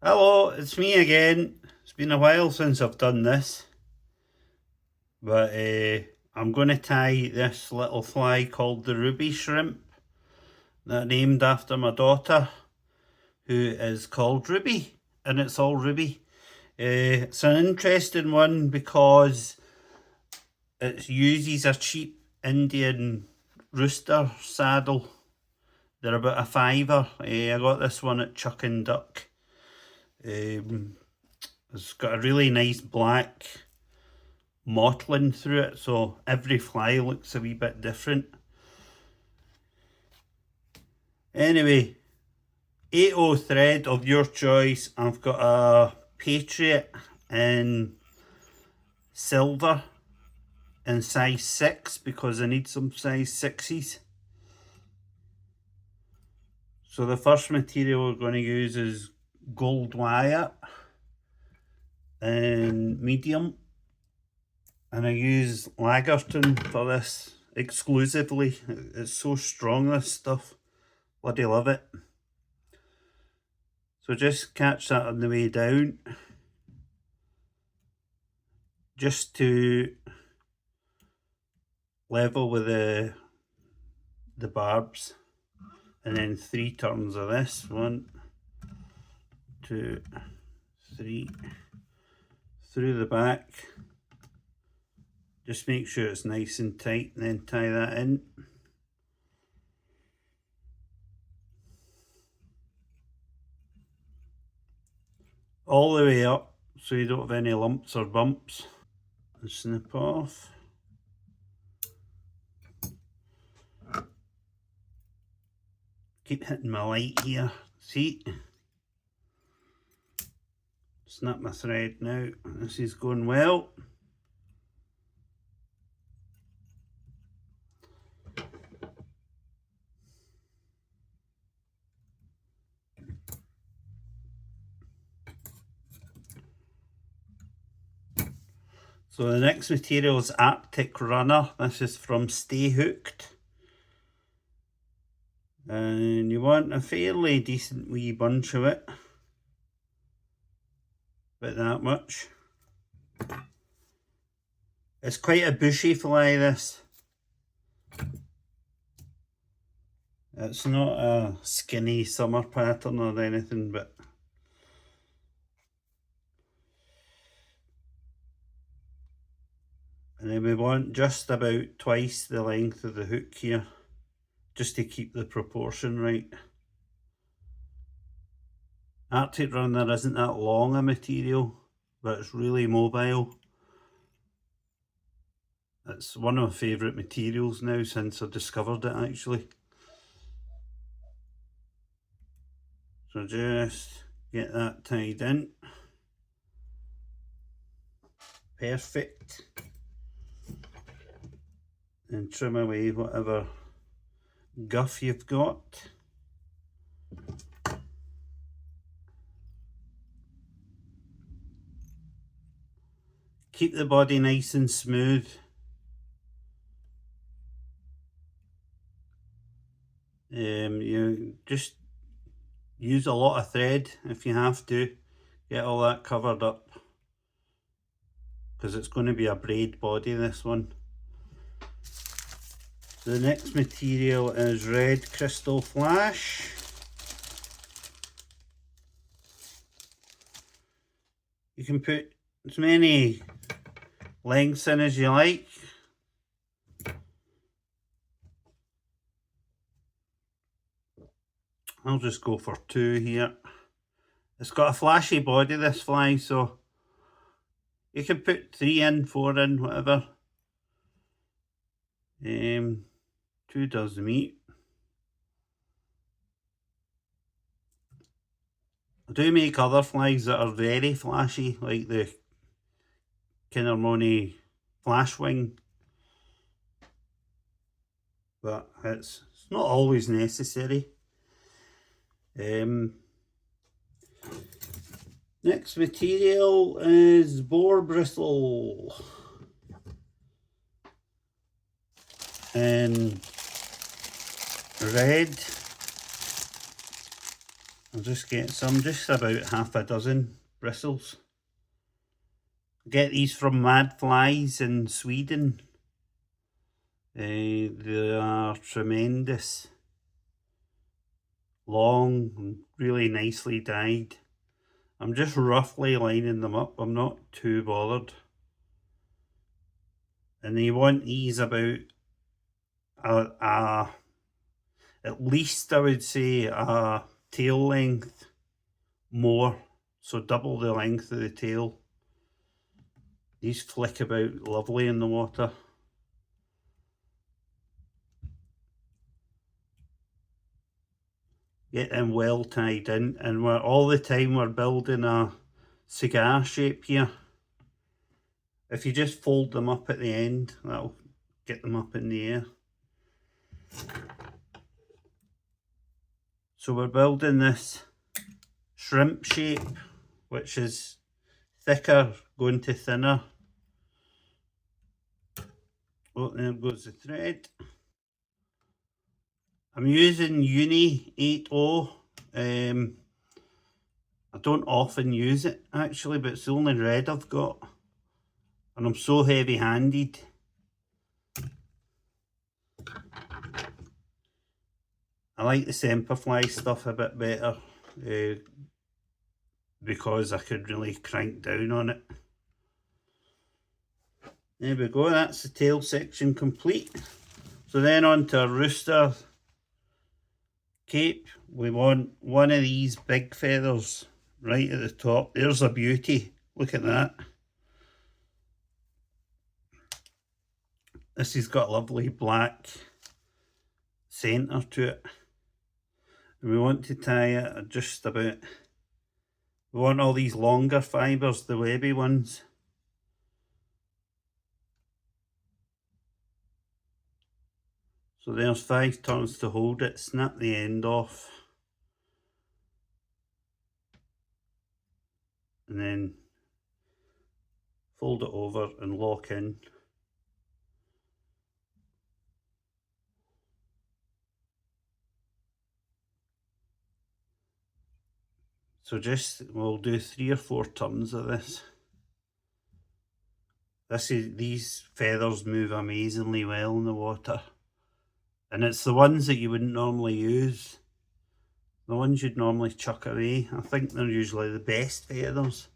Hello, it's me again. It's been a while since I've done this, but I'm going to tie this little fly called the ruby shrimp that I named after my daughter, who is called Ruby, and it's all ruby. It's an interesting one because it uses a cheap Indian rooster saddle. They're about a fiver. I got this one at Chuck and Duck. It's got a really nice black mottling through it, so every fly looks a wee bit different. Anyway, 80 thread of your choice. I've got a Patriot in silver in size 6 because I need some size 6s. So the first material we're going to use is gold wire in medium, and I use Lagerton for this exclusively. It's so strong, this stuff. Bloody love it. So just catch that on the way down, just to level with the barbs, and then 3 turns of this. 1, 2, 3, through the back. Just make sure it's nice and tight, and then tie that in. All the way up so you don't have any lumps or bumps. And snip off. Keep hitting my light here. See? Snap my thread now. This is going well. So the next material is Arctic Runner. This is from Stay Hooked. And you want a fairly decent wee bunch of it. About that much. It's quite a bushy fly, this. It's not a skinny summer pattern or anything, but and then we want just about twice the length of the hook here, just to keep the proportion right. Arctic Runner isn't that long a material, but it's really mobile. It's one of my favourite materials now since I discovered it, actually. So just get that tied in. Perfect. And trim away whatever guff you've got. Keep the body nice and smooth. You just use a lot of thread if you have to. Get all that covered up, because it's going to be a braid body, this one. The next material is Red Crystal Flash. You can put as many lengths in as you like. I'll just go for 2 here. It's got a flashy body, this fly, so you can put 3 in, 4 in, whatever. 2 does the meat. I do make other flies that are very flashy, like the Kinnermoney Flash Wing, but it's not always necessary. Next material is boar bristle and red. I'm just get some, just about half a dozen bristles. Get these from Mad Flies in Sweden. They are tremendous. Long and really nicely dyed. I'm just roughly lining them up. I'm not too bothered. And you want these about at least I would say a tail length more. So double the length of the tail. These flick about lovely in the water. Get them well tied in, and we're all the time we're building a cigar shape here. If you just fold them up at the end, that'll get them up in the air. So we're building this shrimp shape, which is thicker going to thinner. Oh, there goes the thread. I'm using Uni 8.0. I don't often use it actually, but it's the only red I've got. And I'm so heavy-handed. I like the Semperfli stuff a bit better because I could really crank down on it. There we go, that's the tail section complete. So then on to our rooster cape. We want one of these big feathers right at the top. There's a beauty, look at that. This has got a lovely black centre to it. And we want to tie it at just about, we want all these longer fibres, the webby ones. So there's 5 turns to hold it, snap the end off. And then fold it over and lock in. So we'll do 3 or 4 turns of this. These feathers move amazingly well in the water. And it's the ones that you wouldn't normally use. The ones you'd normally chuck away. I think they're usually the best feathers.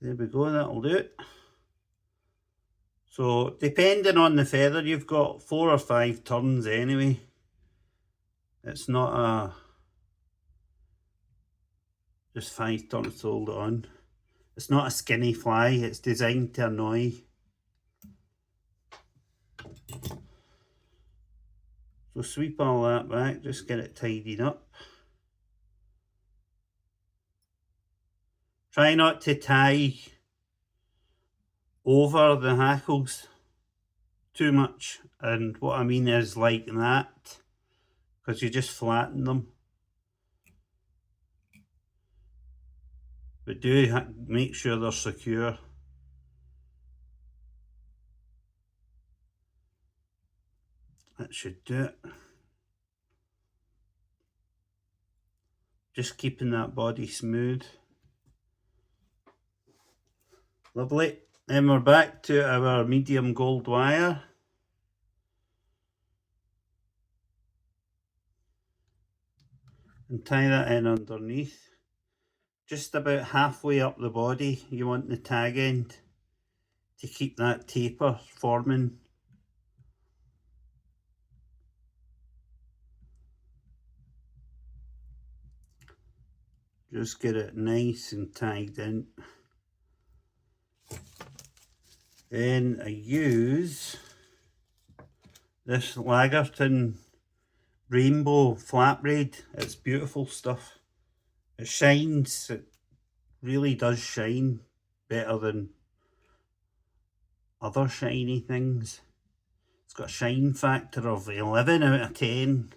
There we go, that'll do it. So depending on the feather, you've got 4 or 5 turns anyway. It's not just 5 turns to hold it on. It's not a skinny fly, it's designed to annoy. So sweep all that back, just get it tidied up. Try not to tie over the hackles too much, and what I mean is like that, because you just flatten them. But do make sure they're secure. That should do it. Just keeping that body smooth. Lovely. Then we're back to our medium gold wire. And tie that in underneath. Just about halfway up the body, you want the tag end to keep that taper forming. Just get it nice and tied in. Then I use this Lagerton rainbow flat braid. It's beautiful stuff. It shines, it really does shine better than other shiny things. It's got a shine factor of 11 out of 10.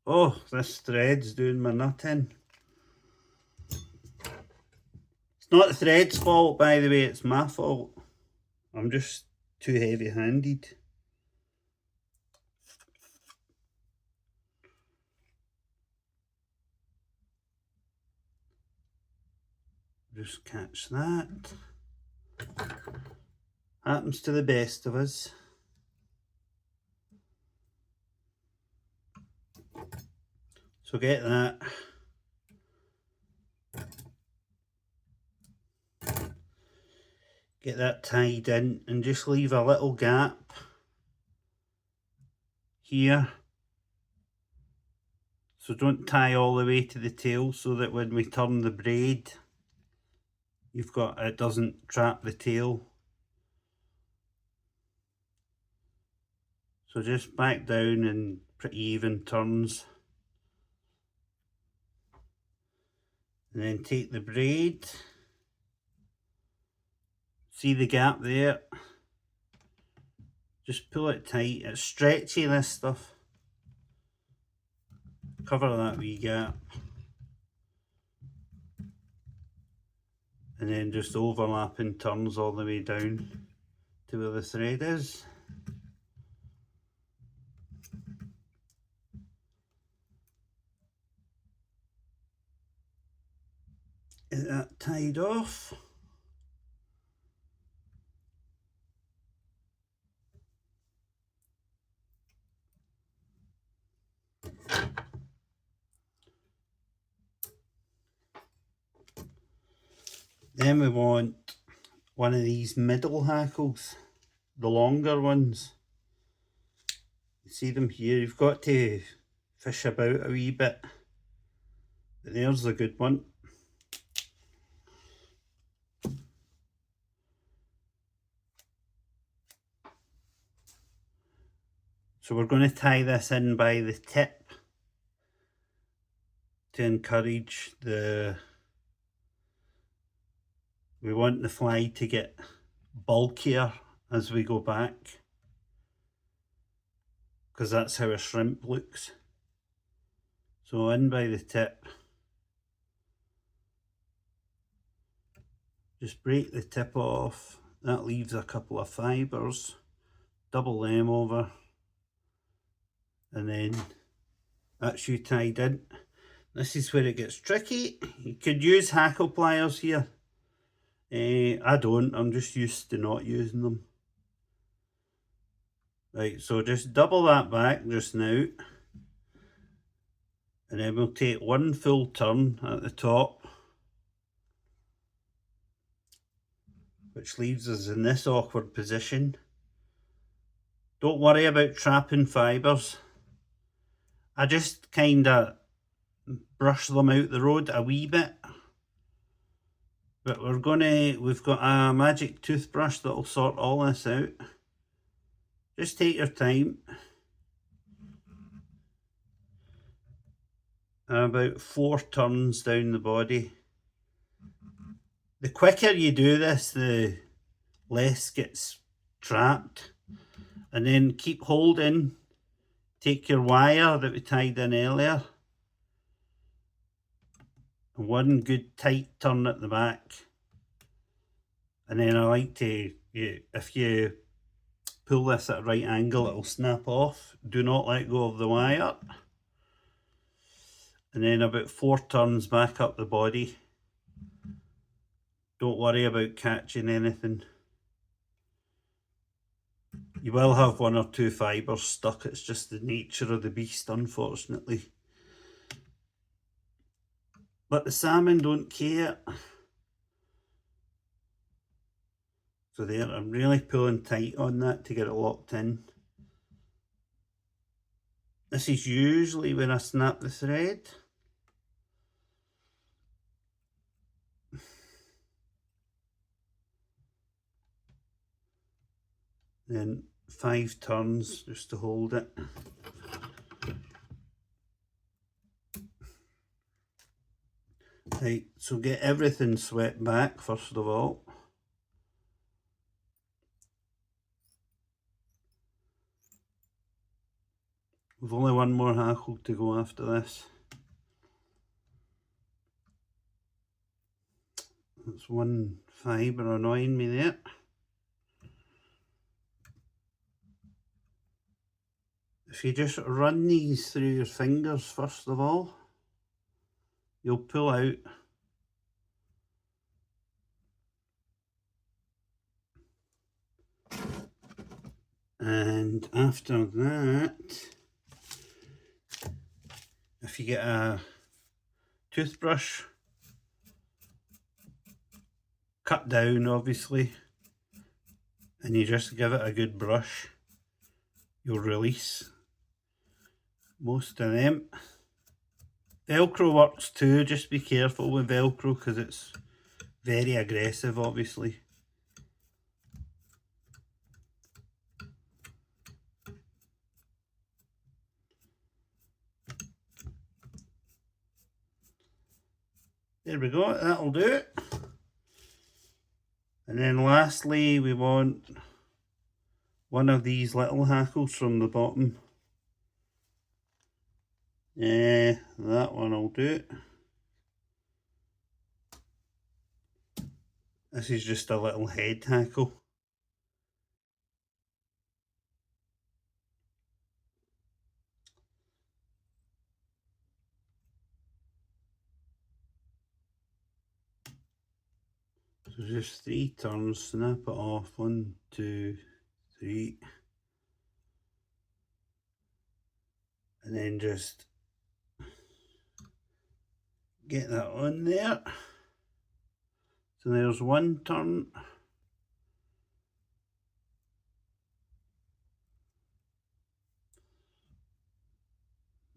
Oh, this thread's doing my nut in. It's not the thread's fault, by the way, it's my fault. I'm just too heavy-handed. Just catch that. Happens to the best of us. So get that. Get that tied in and just leave a little gap here. So don't tie all the way to the tail so that when we turn the braid, it doesn't trap the tail. So just back down in pretty even turns. And then take the braid. See the gap there? Just pull it tight. It's stretchy, this stuff. Cover that wee gap. And then just overlapping turns all the way down to where the thread is. Get that tied off. Then we want one of these middle hackles, the longer ones. You see them here, you've got to fish about a wee bit. But there's the good one. So we're going to tie this in by the tip to encourage we want the fly to get bulkier as we go back, because that's how a shrimp looks. So in by the tip, just break the tip off. That leaves a couple of fibres, double them over, and then that's you tied in. This is where it gets tricky. You could use hackle pliers here. I don't, I'm just used to not using them. Right, so just double that back just now. And then we'll take one full turn at the top, which leaves us in this awkward position. Don't worry about trapping fibres. I just kind of brush them out the road a wee bit. But we've got a magic toothbrush that'll sort all this out. Just take your time. About 4 turns down the body. The quicker you do this, the less gets trapped. And then keep holding. Take your wire that we tied in earlier. And one good tight turn at the back. And then I like to, if you pull this at a right angle, it'll snap off. Do not let go of the wire. And then about 4 turns back up the body. Don't worry about catching anything. You will have 1 or 2 fibres stuck. It's just the nature of the beast, unfortunately. But the salmon don't care. So there, I'm really pulling tight on that to get it locked in. This is usually when I snap the thread. Then 5 turns just to hold it. Right, so get everything swept back first of all. We've only 1 more hackle to go after this. That's 1 fibre annoying me there. if you just run these through your fingers first of all, you'll pull out and after that, if you get a toothbrush, cut down obviously, and you just give it a good brush, you'll release most of them. Velcro works too, just be careful with Velcro because it's very aggressive obviously. There we go, that'll do it. And then lastly we want one of these little hackles from the bottom. Yeah, that one will do it. This is just a little head hackle. So just 3 turns, snap it off, 1, 2, 3. And then just get that on there. So there's 1 turn.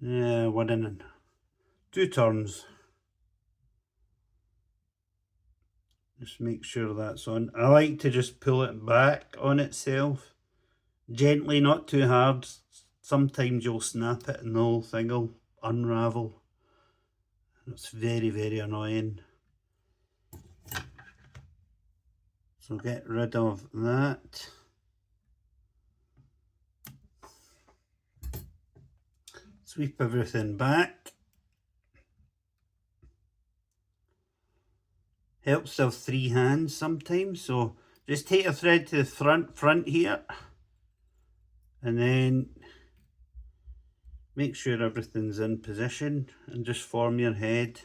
Yeah, 1 and 2 turns. Just make sure that's on. I like to just pull it back on itself. Gently, not too hard. Sometimes you'll snap it and the whole thing will unravel. It's very, very annoying. So get rid of that. Sweep everything back. Helps to have 3 hands sometimes, so just take a thread to the front here and then make sure everything's in position and just form your head.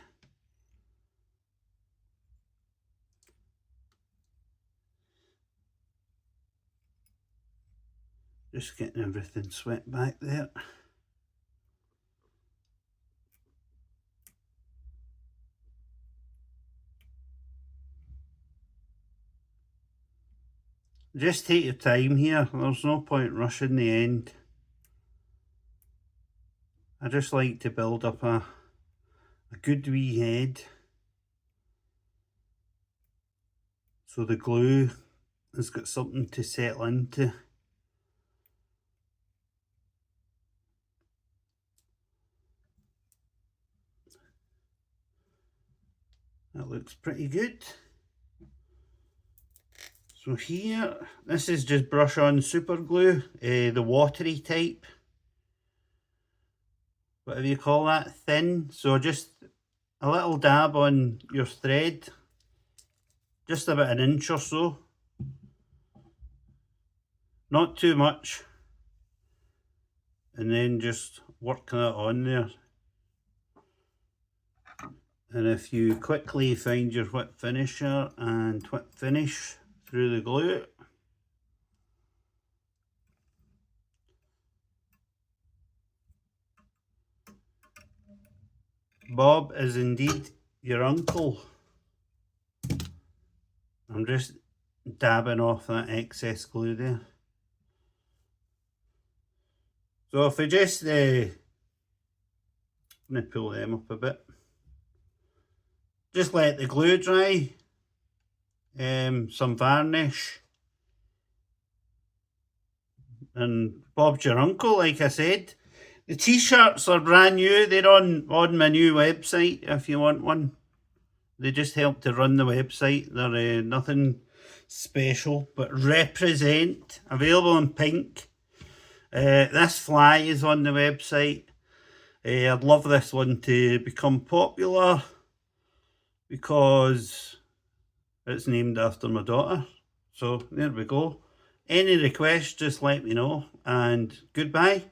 Just getting everything swept back there. Just take your time here, there's no point rushing the end. I just like to build up a good wee head so the glue has got something to settle into. That looks pretty good. So here, this is just brush on super glue, the watery type. Whatever you call that, thin. So just a little dab on your thread, just about 1 inch or so. Not too much. And then just work that on there. And if you quickly find your whip finisher and whip finish through the glue, Bob is indeed your uncle. I'm just dabbing off that excess glue there. So if I just, I'm going to pull them up a bit. Just let the glue dry, some varnish, and Bob's your uncle, like I said. The t-shirts are brand new, they're on my new website if you want one. They just help to run the website, they're nothing special, but represent, available in pink. This fly is on the website. I'd love this one to become popular because it's named after my daughter. So there we go. Any requests, just let me know, and goodbye.